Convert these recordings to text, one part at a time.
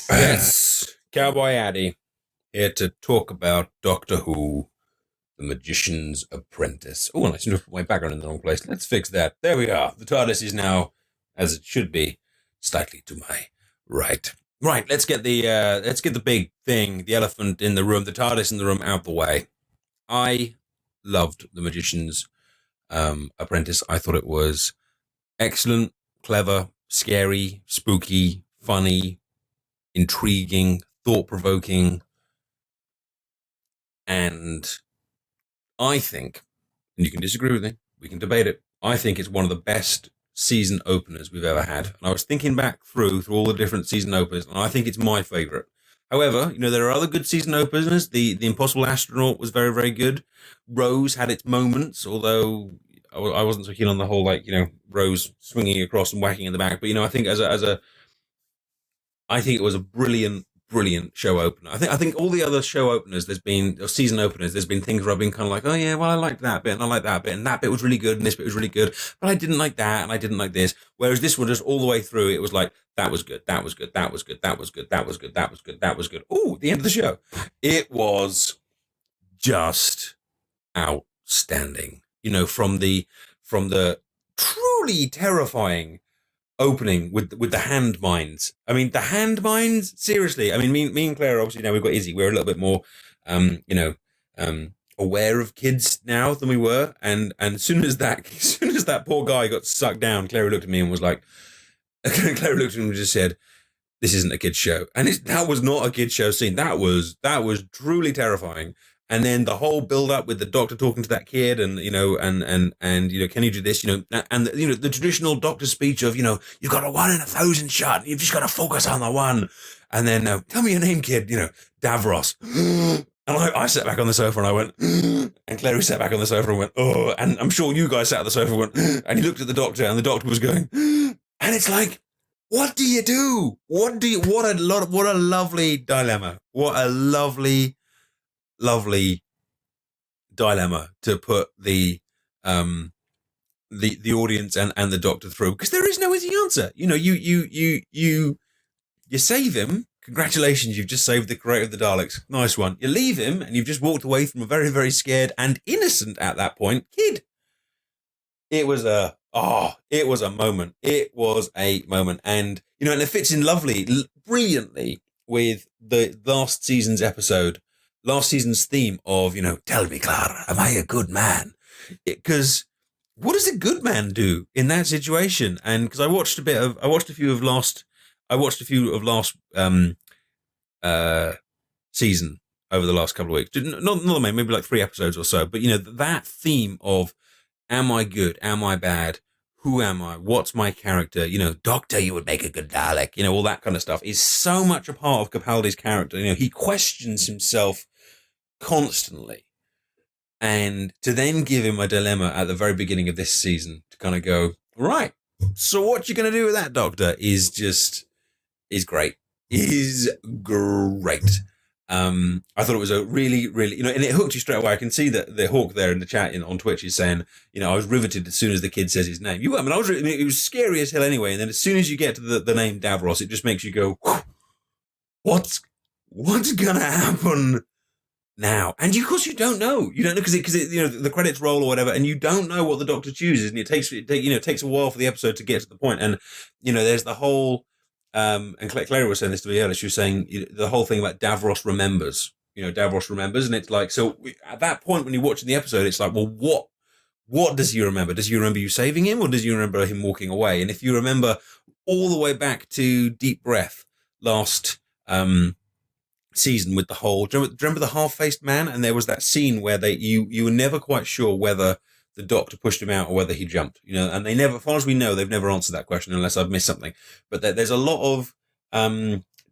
Yes, Cowboy Addy, here to talk about Doctor Who, The Magician's Apprentice. Oh, and I seem to put my background in the wrong place. Let's fix that. There we are. The TARDIS is now, as it should be, slightly to my right. Right, let's get the big thing, the elephant in the room, the TARDIS in the room out the way. I loved The Magician's Apprentice. I thought it was excellent, clever, scary, spooky, funny, intriguing, thought-provoking, and I think, and you can disagree with me, we can debate it, I think it's one of the best season openers we've ever had. And I was thinking back through all the different season openers, and I think it's my favourite. However, there are other good season openers. The Impossible Astronaut was very, very good. Rose had its moments, although I wasn't so keen on the whole, Rose swinging across and whacking in the back. But, I think I think it was a brilliant show opener. I think all the other show openers, or season openers, there's been things where I've been kind of like, oh yeah, well, I liked that bit and I liked that bit and that bit was really good and this bit was really good, but I didn't like that and I didn't like this. Whereas this one, just all the way through, it was like, that was good, that was good, that was good, that was good, that was good, that was good, that was good. Ooh, the end of the show. It was just outstanding. From the truly terrifying opening with the hand mines. I mean, the hand mines, seriously. I mean, me and Claire, obviously, now we've got Izzy. We're a little bit more, aware of kids now than we were. And as soon as that poor guy got sucked down, Claire looked at me and was like, Claire looked at me and just said, "This isn't a kid's show." And that was not a kid's show scene. That was truly terrifying. And then the whole build up with the doctor talking to that kid and, can you do this, and, the traditional doctor speech of, you've got a 1 in 1,000 shot. You've just got to focus on the one. And then, tell me your name, kid, Davros. And I sat back on the sofa and I went, and Clary sat back on the sofa and went, oh, and I'm sure you guys sat on the sofa and went, and he looked at the doctor and the doctor was going, and it's like, what do you do? What a lovely dilemma. What a lovely dilemma to put the audience and the doctor through, because there is no easy answer. You save him. Congratulations, you've just saved the creator of the Daleks. Nice one. You leave him, and you've just walked away from a very, very scared and innocent at that point kid. It was a moment. It was a moment, and and it fits in brilliantly with the last season's theme of, tell me, Clara, am I a good man? Because what does a good man do in that situation? And because I watched a few of last season over the last couple of weeks. Not maybe like 3 episodes or so. But that theme of, am I good? Am I bad? Who am I? What's my character? Doctor, you would make a good Dalek. All that kind of stuff is so much a part of Capaldi's character. He questions himself constantly, and to then give him a dilemma at the very beginning of this season to kind of go, right, so what you going to do with that, Doctor, is great. I thought it was a really, really, and it hooked you straight away. I can see that the Hawk there in the chat on Twitch is saying, I was riveted as soon as the kid says his name. It was scary as hell anyway. And then as soon as you get to the name Davros, it just makes you go, what's going to happen now. And of course you don't know. You don't know because the credits roll or whatever, and you don't know what the Doctor chooses, and it takes a while for the episode to get to the point. And there's the whole and Claire was saying this to me earlier. She was saying the whole thing about Davros remembers. Davros remembers, and it's like at that point when you're watching the episode, it's like, well, what does he remember? Does he remember you saving him, or does he remember him walking away? And if you remember all the way back to Deep Breath last season with the whole, do you remember the half-faced man? And there was that scene where you were never quite sure whether the Doctor pushed him out or whether he jumped, and they never, as far as we know, they've never answered that question unless I've missed something. But there's a lot of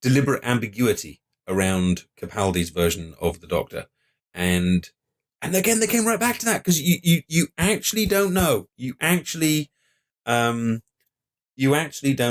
deliberate ambiguity around Capaldi's version of the Doctor. And again, they came right back to that because you actually don't know. You actually don't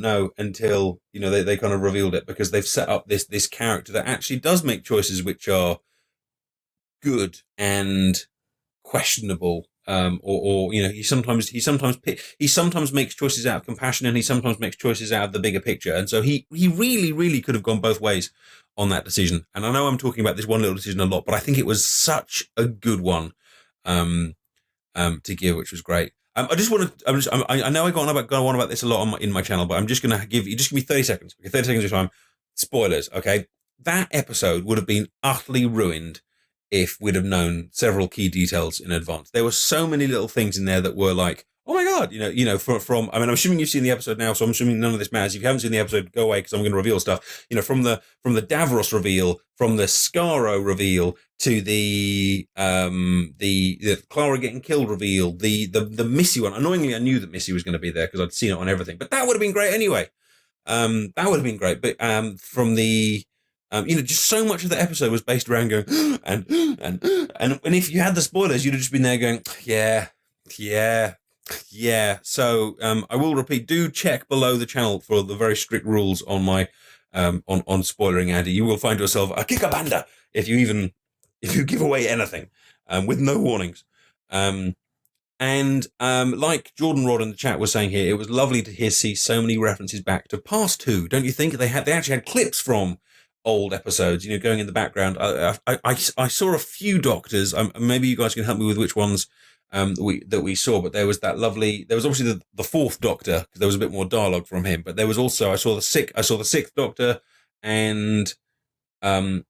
know until they kind of revealed it, because they've set up this character that actually does make choices which are good and questionable. He sometimes makes choices out of compassion, and he sometimes makes choices out of the bigger picture. And so he really, really could have gone both ways on that decision. And I know I'm talking about this one little decision a lot, but I think it was such a good one to give, which was great. I know I go on about this a lot in my channel, but I'm just going to give me 30 seconds. Okay, 30 seconds of time. Spoilers. Okay, that episode would have been utterly ruined if we'd have known several key details in advance. There were so many little things in there that were like, oh my God, from I'm assuming you've seen the episode now, so I'm assuming none of this matters. If you haven't seen the episode, go away, because I'm going to reveal stuff. From the Davros reveal, from the Skaro reveal, to the Clara getting killed reveal, the Missy one. Annoyingly, I knew that Missy was going to be there because I'd seen it on everything, but that would have been great anyway. That would have been great. But from the just so much of the episode was based around going and if you had the spoilers, you'd have just been there going, yeah. So I will repeat, do check below the channel for the very strict rules on my on spoilering Andy. You will find yourself a kickabanda if you give away anything with no warnings. Like Jordan Rod in the chat was saying here, it was lovely to see so many references back to past two. Don't you think? They actually had clips from old episodes, going in the background. I saw a few Doctors. Maybe you guys can help me with which ones that we saw. But there was obviously the fourth Doctor, because there was a bit more dialogue from him. But there was also I saw the sixth Doctor, and I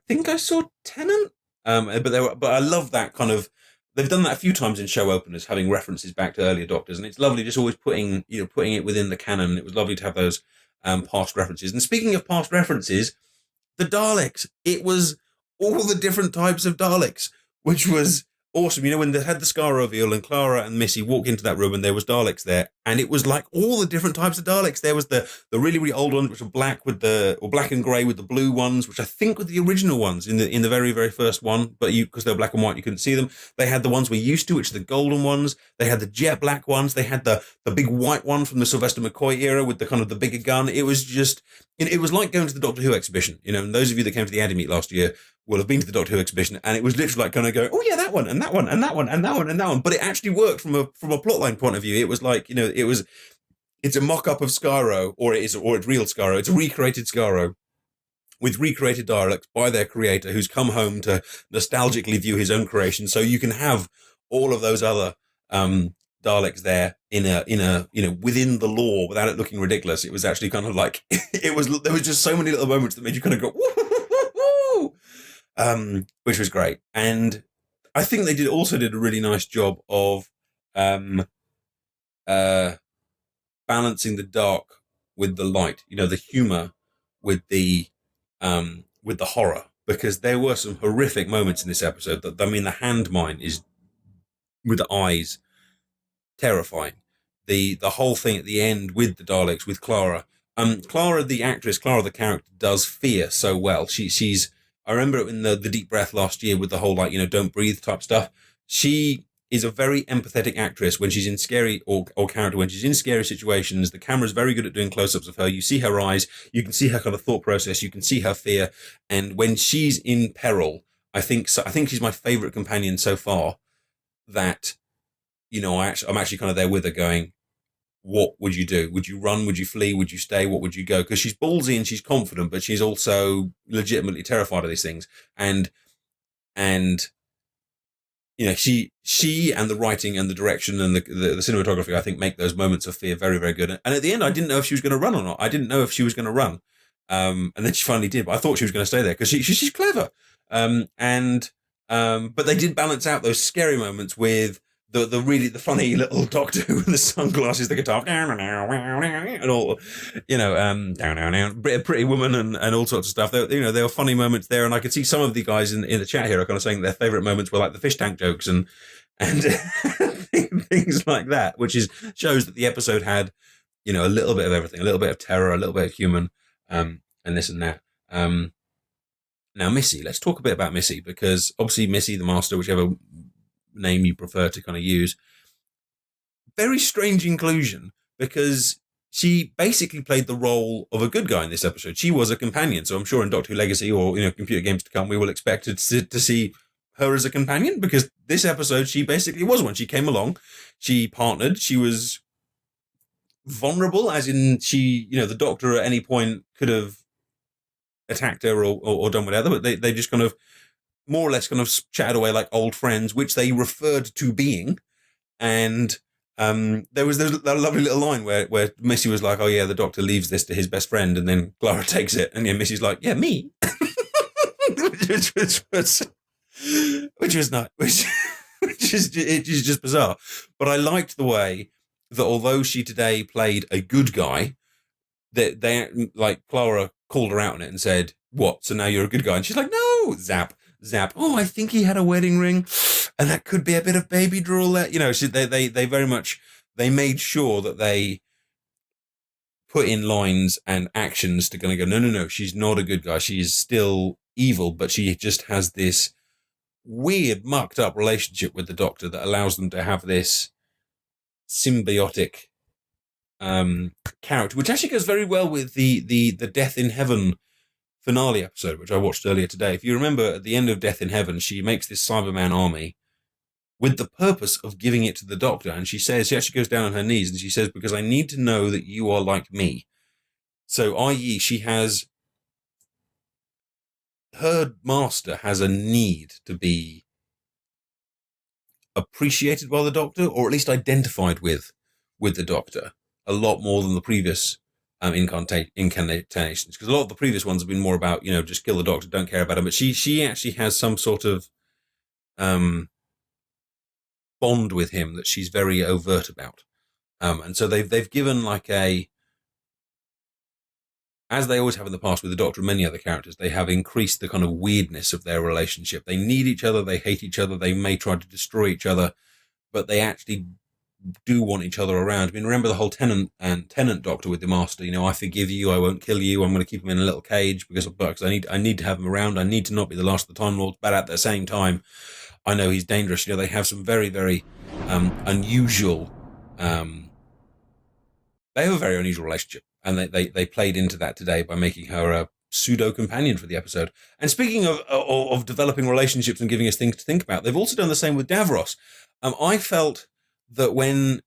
think I saw Tennant. But I love that kind of. They've done that a few times in show openers, having references back to earlier Doctors, and it's lovely just always putting it within the canon. It was lovely to have those past references. And speaking of past references, the Daleks. It was all the different types of Daleks, which was awesome. When they had the Scar reveal and Clara and Missy walk into that room and there was Daleks there, and it was like all the different types of Daleks. There was the really, really old ones, which were black black and grey with the blue ones, which I think were the original ones in the very, very first one, but because they were black and white, you couldn't see them. They had the ones we're used to, which are the golden ones. They had the jet black ones. They had the big white one from the Sylvester McCoy era with the kind of the bigger gun. It was just, it was like going to the Doctor Who exhibition, and those of you that came to the Addy Meet last year will have been to the Doctor Who exhibition, and it was literally like kind of going, oh yeah, that one and that one and that one and that one and that one. But it actually worked from a plotline point of view. It was like, it's a mock-up of Skaro, or it's real Skaro. It's a recreated Skaro with recreated Daleks by their creator, who's come home to nostalgically view his own creation. So you can have all of those other Daleks there in a within the lore without it looking ridiculous. It was actually kind of like there was just so many little moments that made you kind of go woo, which was great. And I think they also did a really nice job of balancing the dark with the light, the humor with the horror, because there were some horrific moments in this episode. The hand mine is with the eyes terrifying. The whole thing at the end with the Daleks, with Clara. Clara the actress, Clara the character, does fear so well. She's I remember it in the Deep Breath last year with the whole don't breathe type stuff. She is a very empathetic actress when she's in scary or character. When she's in scary situations, the camera's very good at doing close-ups of her. You see her eyes, you can see her kind of thought process, you can see her fear. And when she's in peril, I think she's my favorite companion so far. That I'm actually kind of there with her going, what would you do? Would you run? Would you flee? Would you stay? What would you go? Because she's ballsy and she's confident, but she's also legitimately terrified of these things. And And she and the writing and the direction and the cinematography, I think, make those moments of fear very, very good. And at the end, I didn't know if she was going to run or not. I didn't know if she was going to run. And then she finally did, but I thought she was going to stay there because she's clever. But they did balance out those scary moments with the really funny little doctor with the sunglasses, the guitar, and all, Pretty Woman and all sorts of stuff. There were funny moments there, and I could see some of the guys in the chat here are kind of saying their favourite moments were like the fish tank jokes and things like that, which shows that the episode had, a little bit of everything, a little bit of terror, a little bit of human, and this and that. Now, Missy, let's talk a bit about Missy, because obviously Missy, the Master, whichever name you prefer to kind of use, very strange inclusion, because she basically played the role of a good guy in this episode. She was a companion, so I'm sure in Doctor Who Legacy or Computer Games to come, we will expect to see her as a companion, because this episode she basically was one. She came along, she partnered, she was vulnerable, as in she, the Doctor at any point could have attacked her or done whatever, but they just kind of more or less kind of chatted away like old friends, which they referred to being. And there was that lovely little line where Missy was like, "Oh yeah, the Doctor leaves this to his best friend," and then Clara takes it, and Missy's like, "Yeah, me," which was not, which is just bizarre. But I liked the way that although she today played a good guy, that they like Clara called her out on it and said, "What? So now you're a good guy?" And she's like, "No, zap." "Oh, I think he had a wedding ring, and that could be a bit of baby drool there." They very much, they made sure that they put in lines and actions to kind of go, no, she's not a good guy. She's still evil, but she just has this weird, mucked up relationship with the Doctor that allows them to have this symbiotic character, which actually goes very well with the Death in Heaven finale episode, which I watched earlier today. If you remember, at the end of Death in Heaven, she makes this Cyberman army with the purpose of giving it to the Doctor, and she actually goes down on her knees and she says, "Because I need to know that you are like me." So, i.e., her master has a need to be appreciated by the Doctor, or at least identified with the Doctor, a lot more than the previous incarnations, because a lot of the previous ones have been more about, just kill the Doctor, don't care about him. But she actually has some sort of bond with him that she's very overt about, and so they've given like as they always have in the past with the Doctor and many other characters, they have increased the kind of weirdness of their relationship. They need each other, they hate each other, they may try to destroy each other, but they actually do want each other around. I mean, remember the whole Tenant Doctor with the Master. I forgive you, I won't kill you, I'm going to keep him in a little cage because I need to have him around. I need to not be the last of the Time Lords, but at the same time, I know he's dangerous. They have some very, very unusual. They have a very unusual relationship, and they played into that today by making her a pseudo companion for the episode. And speaking of developing relationships and giving us things to think about, they've also done the same with Davros. I felt that when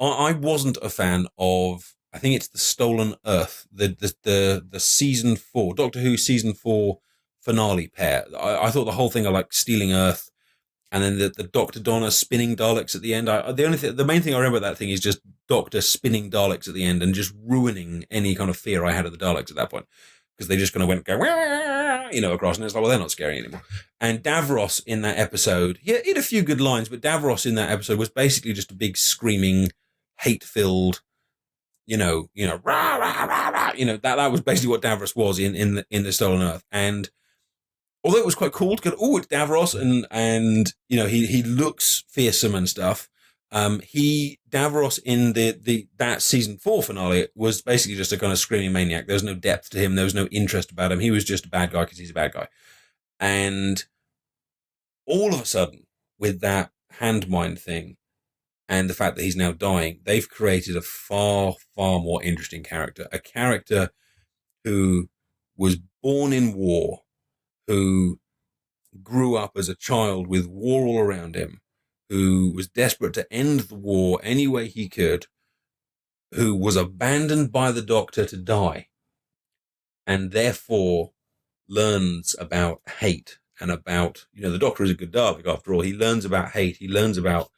I wasn't a fan of, I think it's the Stolen Earth, the season 4 Doctor Who season 4 finale pair. I thought the whole thing of like stealing Earth, and then the Dr. Donna spinning Daleks at the end. The main thing I remember about that thing is just Doctor spinning Daleks at the end and just ruining any kind of fear I had of the Daleks at that point, because they just kind of went across, and it's like, well, they're not scary anymore. And Davros in that episode, he had a few good lines, but Davros in that episode was basically just a big screaming, hate-filled, rah, rah, rah, rah. That was basically what Davros was in the Stolen Earth. And although it was quite cool to go, oh, it's Davros, and he looks fearsome and stuff. Davros in that season 4 finale was basically just a kind of screaming maniac. There was no depth to him. There was no interest about him. He was just a bad guy because he's a bad guy. And all of a sudden, with that hand mine thing and the fact that he's now dying, they've created a far, far more interesting character. A character who was born in war, who grew up as a child with war all around him, who was desperate to end the war any way he could, who was abandoned by the Doctor to die, and therefore learns about hate and about, the Doctor is a good Dalek after all. He learns about hate. He learns about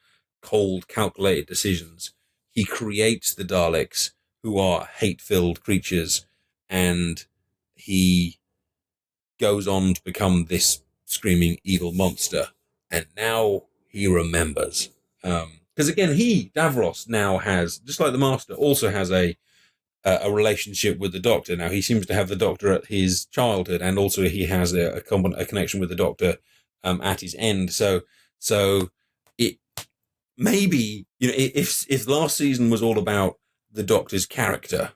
cold, calculated decisions. He creates the Daleks, who are hate-filled creatures, and he goes on to become this screaming evil monster. And now he remembers. Because again, Davros, now has, just like the Master, also has a relationship with the Doctor. Now, he seems to have the Doctor at his childhood, and also he has a connection with the Doctor at his end. So it maybe, if last season was all about the Doctor's character,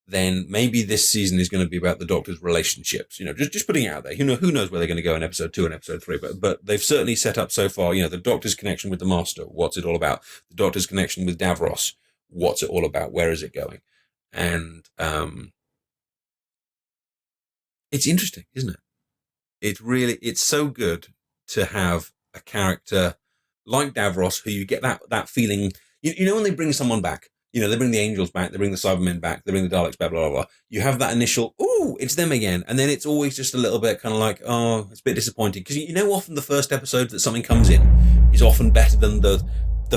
then maybe this season is going to be about the Doctor's relationships. Just putting it out there. Who knows where they're going to go in episode 2 and episode 3, but they've certainly set up so far, the Doctor's connection with the Master, what's it all about? The Doctor's connection with Davros, what's it all about? Where is it going? And it's interesting, isn't it? It's so good to have a character like Davros, who you get that feeling, when they bring someone back, they bring the Angels back, they bring the Cybermen back, they bring the Daleks back, blah, blah, blah. You have that initial, ooh, it's them again. And then it's always just a little bit kind of like, oh, it's a bit disappointing. Because often the first episode that something comes in is often better than the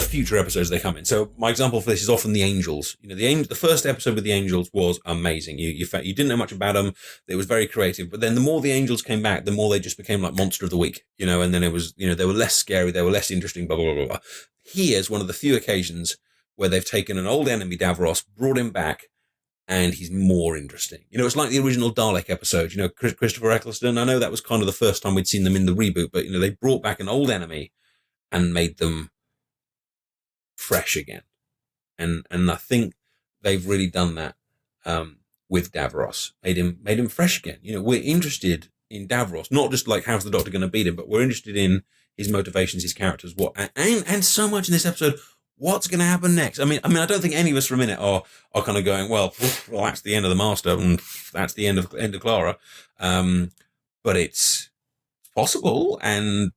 future episodes they come in. So my example for this is often the Angels. The first episode with the Angels was amazing. You didn't know much about them. It was very creative. But then the more the Angels came back, the more they just became like Monster of the Week. And then it was, they were less scary, they were less interesting, blah, blah, blah, blah. Here's one of the few occasions where they've taken an old enemy, Davros, brought him back, and he's more interesting. It's like the original Dalek episode, Christopher Eccleston. I know that was kind of the first time we'd seen them in the reboot, but, they brought back an old enemy and made them fresh again. And I think they've really done that with Davros, made him fresh again. We're interested in Davros, not just like how's the Doctor going to beat him, but we're interested in his motivations, his characters, and so much in this episode. What's going to happen next? I mean, I don't think any of us for a minute are kind of going, well, that's the end of the Master, and that's the end of Clara. But it's possible, and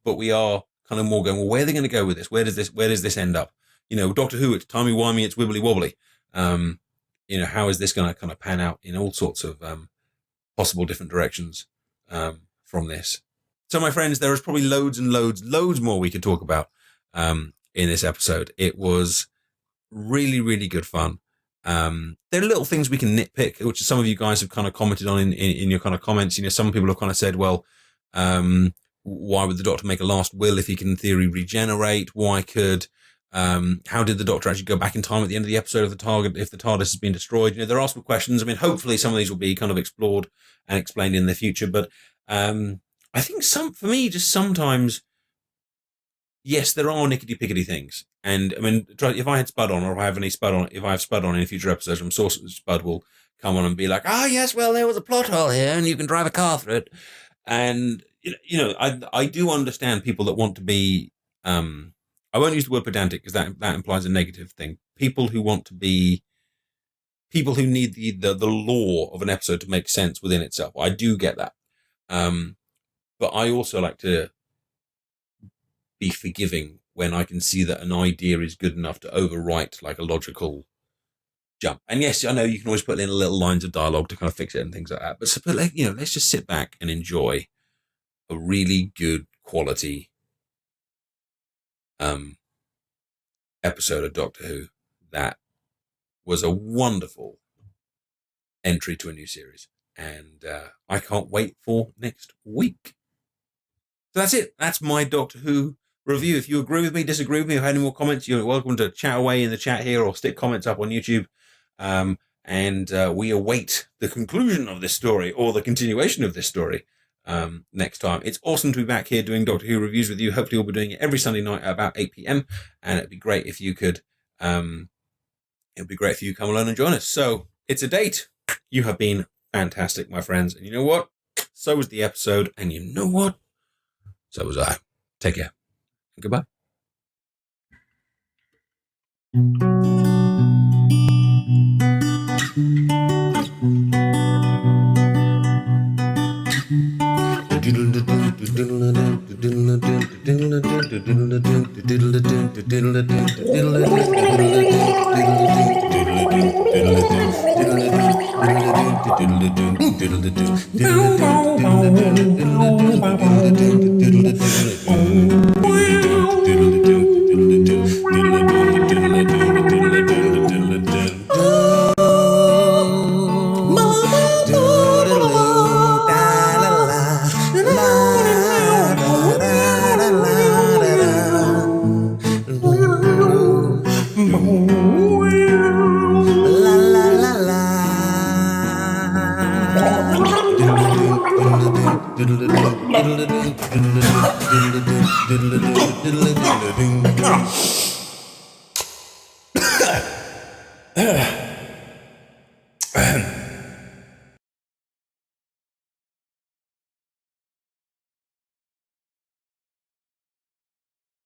but we are kind of more going, well, where are they going to go with this? Where does this end up? Doctor Who, it's timey-wimey, it's wibbly-wobbly. How is this going to kind of pan out in all sorts of possible different directions from this? So, my friends, there is probably loads and loads more we could talk about in this episode. It was really, really good fun. There are little things we can nitpick, which some of you guys have kind of commented on in your kind of comments. Some people have kind of said, well, why would the Doctor make a last will if he can in theory regenerate? How did the Doctor actually go back in time at the end of the episode if the TARDIS has been destroyed? There are some questions. I mean, hopefully some of these will be kind of explored and explained in the future. But I think for me, just sometimes, yes, there are nickety-pickety things. And I mean, if I had Spud on, or if I have Spud on in future episodes, I'm sure Spud will come on and be like, yes, well, there was a plot hole here and you can drive a car through it. And, I do understand people that want to be, I won't use the word pedantic because that implies a negative thing. People who need the lore of an episode to make sense within itself. I do get that. But I also like to be forgiving when I can see that an idea is good enough to overwrite like a logical jump. And yes, I know you can always put in little lines of dialogue to kind of fix it and things like that. But let's just sit back and enjoy a really good quality episode of Doctor Who that was a wonderful entry to a new series. And I can't wait for next week. So that's it. That's my Doctor Who review. If you agree with me, disagree with me, or have any more comments, you're welcome to chat away in the chat here or stick comments up on YouTube. And we await the conclusion of this story or the continuation of this story next time. It's awesome to be back here doing Doctor Who reviews with you. Hopefully we'll be doing it every Sunday night at about 8 p.m. And it'd be great if you could come along and join us. So it's a date. You have been fantastic, my friends. And you know what? So was the episode. And you know what? So was I. Take care. Goodbye.